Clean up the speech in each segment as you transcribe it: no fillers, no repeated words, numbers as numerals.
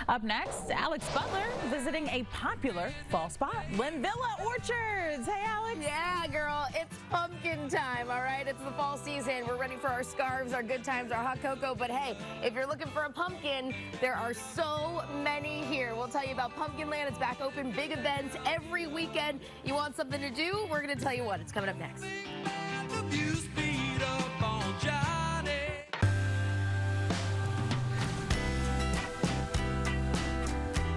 Up next, Alex Butler visiting a popular fall spot, Linvilla Orchards. Hey, Alex. Yeah, girl, it's pumpkin time, all right? It's the fall season. We're ready for our scarves, our good times, our hot cocoa. But hey, if you're looking for a pumpkin, there are so many here. We'll tell you about Pumpkinland. It's back open, big events every weekend. You want something to do? We're going to tell you what. It's coming up next.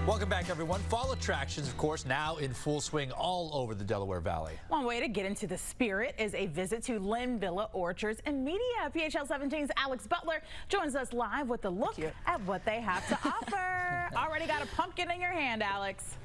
Welcome back, everyone. Fall attractions, of course, now in full swing all over the Delaware Valley. One way to get into the spirit is a visit to Linvilla Orchards and Media. PHL17's Alex Butler joins us live with a look at what they have to offer. Already got a pumpkin in your hand, Alex.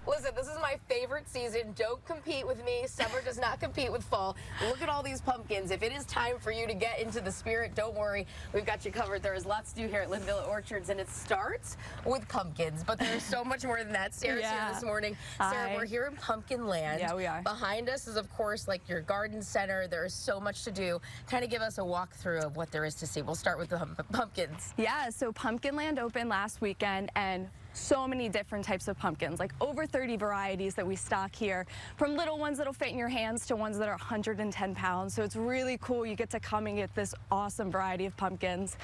Listen, this is my favorite season. Don't compete with me. Summer does not compete with fall. Look at all these pumpkins. If it is time for you to get into the spirit, don't worry. We've got you covered. There is lots to do here at Linvilla Orchards, and it starts with pumpkins, but there's so much more than that. Sarah's here this morning. Sarah, we're here in Pumpkinland. Yeah, we are. Behind us is, of course, like your garden center. There is so much to do. Kind of give us a walkthrough of what there is to see. We'll start with the pumpkins. Yeah, so Pumpkinland opened last weekend, and so many different types of pumpkins, like over 30 varieties that we stock here, from little ones that'll fit in your hands to ones that are 110 pounds. So it's really cool. You get to come and get this awesome variety of pumpkins.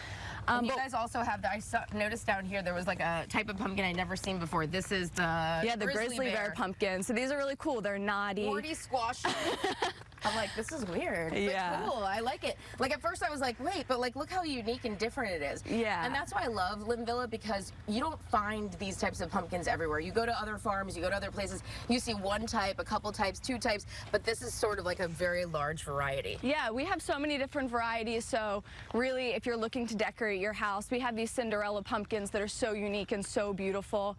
And you guys also have I noticed down here there was like a type of pumpkin I'd never seen before. This is the grizzly bear pumpkin. So these are really cool. They're naughty. Warty squash. I'm like, this is weird. Yeah. But cool. I like it. Like at first I was like, wait, but like look how unique and different it is. Yeah. And that's why I love Linvilla, because you don't find these types of pumpkins everywhere. You go to other farms, you go to other places, you see one type, a couple types, two types, but this is sort of like a very large variety. Yeah, we have so many different varieties. So really, if you're looking to decorate your house, we have these Cinderella pumpkins that are so unique and so beautiful.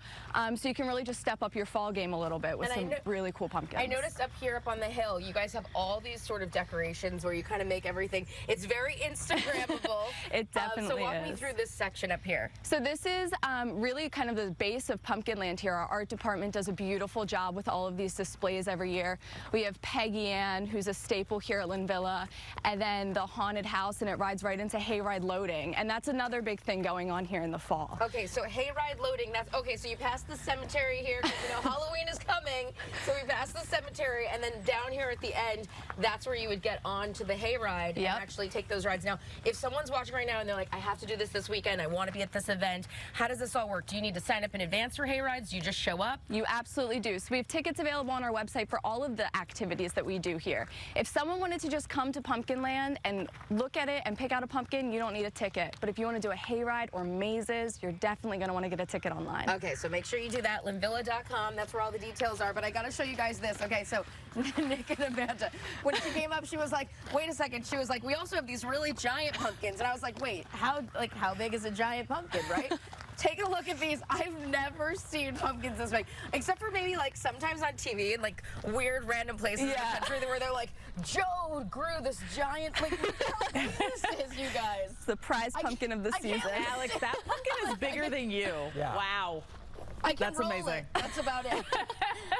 So you can really just step up your fall game a little bit with some really cool pumpkins. I noticed up here up on the hill, you guys have all these sort of decorations where you kind of make everything. It's very Instagrammable. It definitely is. So walk me through this section up here. So this is really kind of the base of Pumpkinland here. Our art department does a beautiful job with all of these displays every year. We have Peggy Ann, who's a staple here at Linvilla, and then the haunted house, and it rides right into hayride loading. And that's another big thing going on here in the fall. Okay, so hayride loading, that's okay. So you pass the cemetery here, because you know Halloween is coming. So we pass the cemetery, and then down here at the end, that's where you would get onto the hayride and actually take those rides. Now, if someone's watching right now and they're like, I have to do this weekend, I want to be at this event, how does this all work? Do you need to sign up in advance for hayrides? Do you just show up? You absolutely do. So we have tickets available on our website for all of the activities that we do here. If someone wanted to just come to Pumpkinland and look at it and pick out a pumpkin, you don't need a ticket. But if you want to do a hayride or mazes, you're definitely going to want to get a ticket online. Okay, so make sure you do that. Linvilla.com, that's where all the details are. But I got to show you guys this. Okay, so Nick and Amanda, when she came up, she was like, wait a second. She was like, we also have these really giant pumpkins. And I was like, wait, how big is a giant pumpkin, right? Take a look at these. I've never seen pumpkins this big, except for maybe like sometimes on TV in like weird random places in the country where they're like, Joe grew this giant, like, look how big this is, you guys. It's the prize pumpkin of the season. Alex, that pumpkin is bigger than you. Yeah. Wow. That's amazing. That's about it.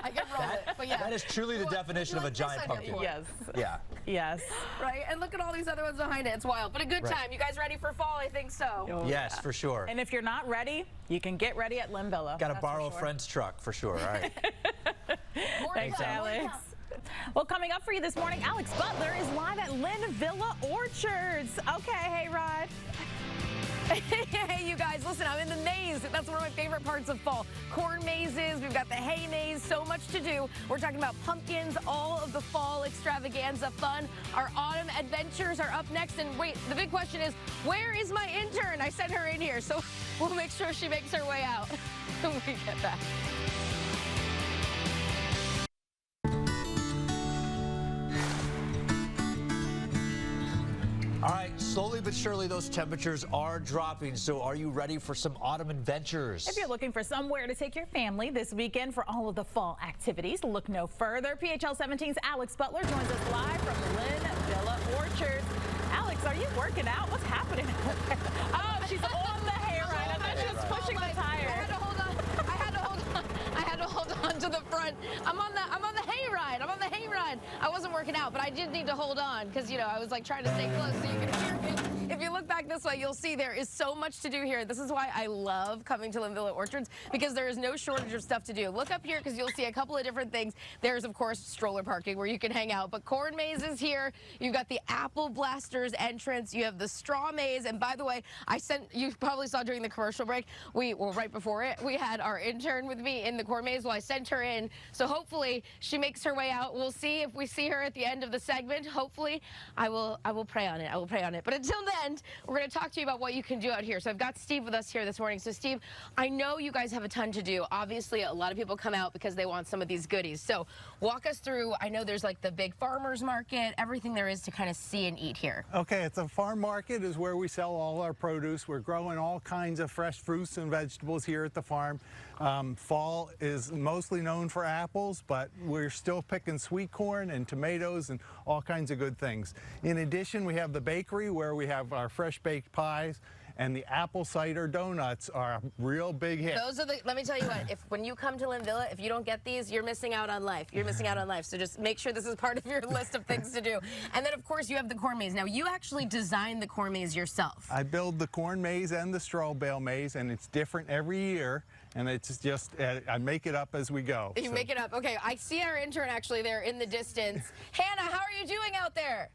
I can roll it. But yeah. That is truly the definition of a giant pumpkin. Yes. Yeah. Yes. Right? And look at all these other ones behind it. It's wild. But a good time. You guys ready for fall? I think so. Yes, for sure. And if you're not ready, you can get ready at Linvilla. Got to borrow a friend's truck for sure. All right. Thanks, Alex. Well, coming up for you this morning, Alex Butler is live at Linvilla Orchards. Okay, hey, Rod. Hey, you guys, listen, I'm in the maze. That's one of my favorite parts of fall. Corn mazes, we've got the hay maze, so much to do. We're talking about pumpkins, all of the fall extravaganza fun. Our autumn adventures are up next. And wait, the big question is, where is my intern? I sent her in here, so we'll make sure she makes her way out when we get back. All right, slowly but surely those temperatures are dropping, so are you ready for some autumn adventures? If you're looking for somewhere to take your family this weekend for all of the fall activities, look no further. PHL17's Alex Butler joins us live from Linvilla Orchards. Alex, are you working out? What's happening? Oh, she's on the hayride. I thought she was pushing the tire. I had to hold on. I had to hold on to the front. I'm on the hayride. I'm on the hayride. I wasn't working out, but I did need to hold on because, you know, I was like trying to stay close so you could hear me. If if you look back this way, you'll see there is so much to do here. This is why I love coming to Linvilla Orchards, because there is no shortage of stuff to do. Look up here because you'll see a couple of different things. There's, of course, stroller parking where you can hang out, but corn maze is here. You've got the apple blasters entrance. You have the straw maze. And by the way, you probably saw during the commercial break, right before it, we had our intern with me in the corn maze. Well, I sent her in, so hopefully she makes her way out. We'll see if we see her at the end of the segment. Hopefully, I will pray on it. I will pray on it. But until then, we're going to talk to you about what you can do out here. So I've got Steve with us here this morning. So Steve, I know you guys have a ton to do. Obviously, a lot of people come out because they want some of these goodies. So walk us through. I know there's like the big farmers market, everything there is to kind of see and eat here. Okay, it's a farm market is where we sell all our produce. We're growing all kinds of fresh fruits and vegetables here at the farm. Fall is mostly known for apples, but we're still picking sweet corn and tomatoes and all kinds of good things. In addition, we have the bakery where we have our fresh baked pies, and the apple cider donuts are a real big hit. Let me tell you what, when you come to Linvilla, if you don't get these, you're missing out on life. You're missing out on life. So just make sure this is part of your list of things to do. And then, of course, you have the corn maze. Now, you actually designed the corn maze yourself. I build the corn maze and the straw bale maze, and it's different every year. And it's just, I make it up as we go. You make it up. Okay, I see our intern actually there in the distance. Hannah, how are you doing out there?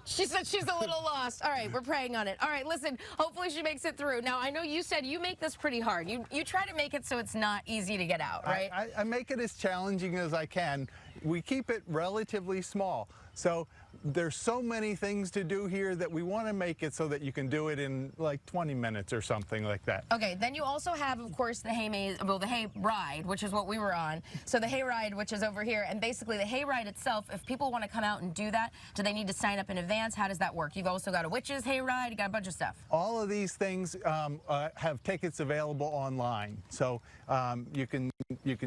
She said she's a little lost. All right, we're praying on it. All right, listen, hopefully she makes it through. Now, I know you said you make this pretty hard. You try to make it so it's not easy to get out, right? I make it as challenging as I can. We keep it relatively small. So there's so many things to do here that we want to make it so that you can do it in like 20 minutes or something like that. Okay, then you also have, of course, the hay maze, well, the hay ride, which is what we were on. So the hay ride, which is over here, and basically the hay ride itself, if people want to come out and do that, do they need to sign up in advance? How does that work? You've also got a witch's hay ride, you got a bunch of stuff. All of these things have tickets available online. So you can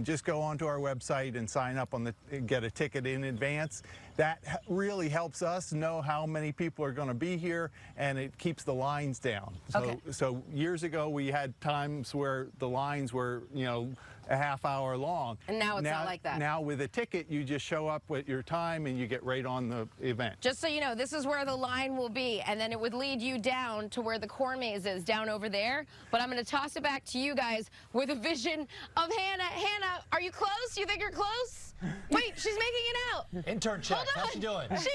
just go onto our website and sign up get a ticket in advance. That really helps us know how many people are going to be here, and it keeps the lines down. So years ago we had times where the lines were, a half hour long. And now it's not like that. Now with a ticket, you just show up with your time and you get right on the event. Just so you know, this is where the line will be, and then it would lead you down to where the corn maze is, down over there. But I'm going to toss it back to you guys with a vision of Hannah. Hannah, are you close? You think you're close? Wait, she's making it out. Intern check. Hold on. How's she doing? She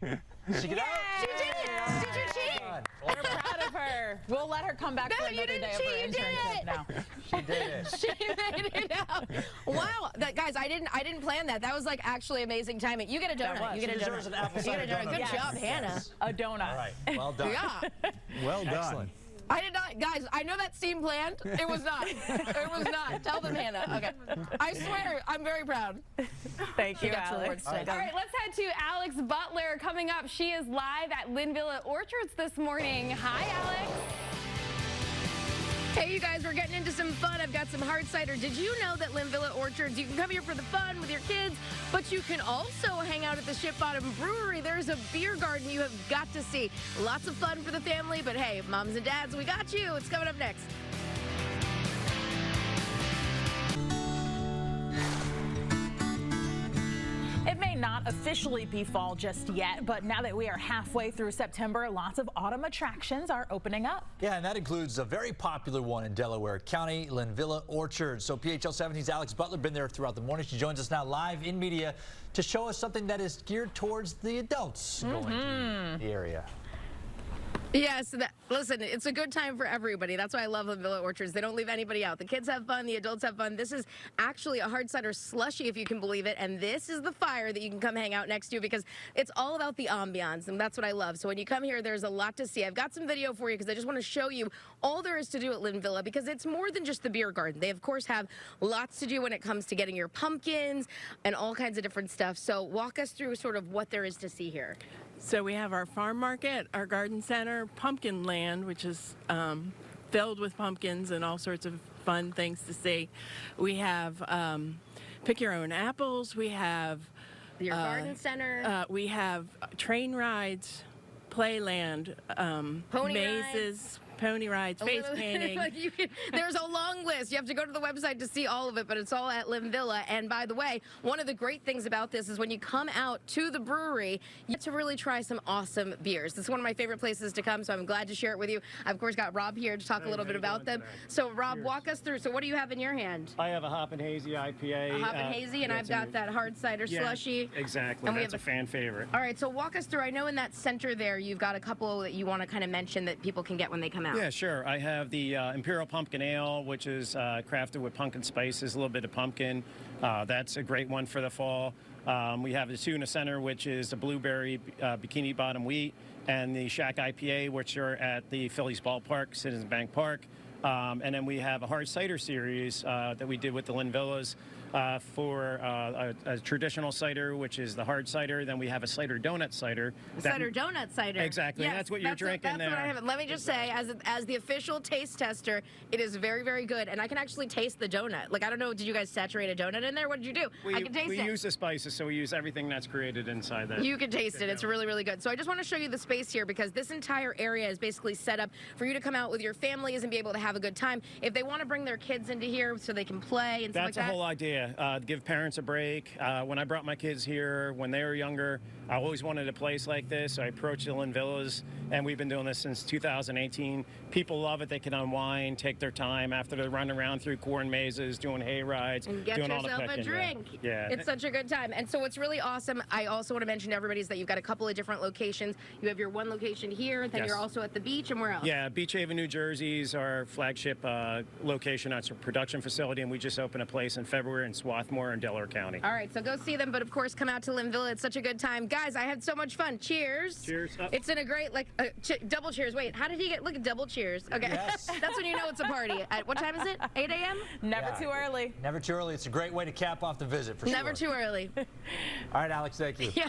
did it. She get out? She did it. Did you cheat? We're proud of her. We'll let her come back for another day of her internship now. She did it. She made it out. Wow, guys, I didn't plan that. That was like actually amazing timing. You get a donut. You get a deserves an donut. apple You get a cider donut. donut. Good Yes. job, Hannah. Yes. A donut. All right. Well done. Yeah. Well done. Excellent. I did not, guys, I know that seemed planned. It was not. It was not. Tell them, Hannah. Okay. I swear, I'm very proud. Thank you, She got some Alex. awards today. All right, let's head to Alex Butler coming up. She is live at Linvilla Orchards this morning. Hi, Alex. Hey, you guys, we're getting into some fun. I've got some hard cider. Did you know that Linvilla Orchards, you can come here for the fun with your kids, but you can also hang out at the Ship Bottom Brewery. There's a beer garden you have got to see. Lots of fun for the family, but hey, moms and dads, we got you. It's coming up next. It may not officially be fall just yet, but now that we are halfway through September, lots of autumn attractions are opening up. Yeah, and that includes a very popular one in Delaware County, Linvilla Orchards. So PHL17's Alex Butler been there throughout the morning. She joins us now live in media to show us something that is geared towards the adults going to the area. Yes, listen, it's a good time for everybody. That's why I love Linvilla Orchards. They don't leave anybody out. The kids have fun, the adults have fun. This is actually a hard cider slushy, if you can believe it, and this is the fire that you can come hang out next to because it's all about the ambiance, and that's what I love. So when you come here, there's a lot to see. I've got some video for you because I just want to show you all there is to do at Linvilla because it's more than just the beer garden. They, of course, have lots to do when it comes to getting your pumpkins and all kinds of different stuff. So walk us through sort of what there is to see here. So we have our farm market, our garden center, Pumpkinland, which is filled with pumpkins and all sorts of fun things to see. We have pick your own apples. We have Your garden center. we have train rides, playland, Pony mazes, pony rides, face painting. There's a long list. You have to go to the website to see all of it, but it's all at Linvilla. And by the way, one of the great things about this is when you come out to the brewery, you get to really try some awesome beers. This is one of my favorite places to come, so I'm glad to share it with you. I've, of course, got Rob here to talk a little bit about them. So, Rob, walk us through. So, what do you have in your hand? I have a Hop and Hazy IPA. A Hop and Hazy, and I've got that hard cider slushy. Exactly. And that's a fan favorite. All right, so walk us through. I know in that center there, you've got a couple that you want to kind of mention that people can get when they come out. Yeah, sure. I have the Imperial Pumpkin Ale, which is crafted with pumpkin spices, a little bit of pumpkin. That's a great one for the fall. We have the Tuna Center, which is the blueberry bikini bottom wheat, and the Shack IPA, which are at the Phillies Ballpark, Citizens Bank Park. And then we have a hard cider series that we did with the Linvillas for a traditional cider, which is the hard cider. Then we have a cider donut cider. Donut cider. Exactly. Yes, that's what you're drinking there. That's what I have. Let me just say, as the official taste tester, it is very, very good. And I can actually taste the donut. Like, I don't know, did you guys saturate a donut in there? What did you do? I can taste it. We use the spices, so we use everything that's created inside that. You can taste it. It's really, really good. So I just want to show you the space here because this entire area is basically set up for you to come out with your families and be able to have a good time. If they want to bring their kids into here so they can play and stuff like that. That's the whole idea. Give parents a break. When I brought my kids here when they were younger, I always wanted a place like this. So I approached the Linvillas, and we've been doing this since 2018. People love it. They can unwind, take their time after they're running around through corn mazes, doing hay rides, and get doing all the yourself picking. a drink. Yeah. It's such a good time. And so what's really awesome, I also want to mention to everybody, is that you've got a couple of different locations. You have your one location here, then you're also at the beach, and where else? Yeah, Beach Haven, New Jersey is our flagship location. That's a production facility, and we just opened a place in February in Swarthmore in Delaware County. All right, so go see them, but of course, come out to Linvilla. It's such a good time. Guys, I had so much fun. Cheers. Cheers. It's in a great, double cheers. Wait, how did he get, look at double cheers. Okay. Yes. That's when you know it's a party. At what time is it? 8 a.m.? Never too early. Never too early. It's a great way to cap off the visit, for sure. Never too early. All right, Alex, thank you. Yeah.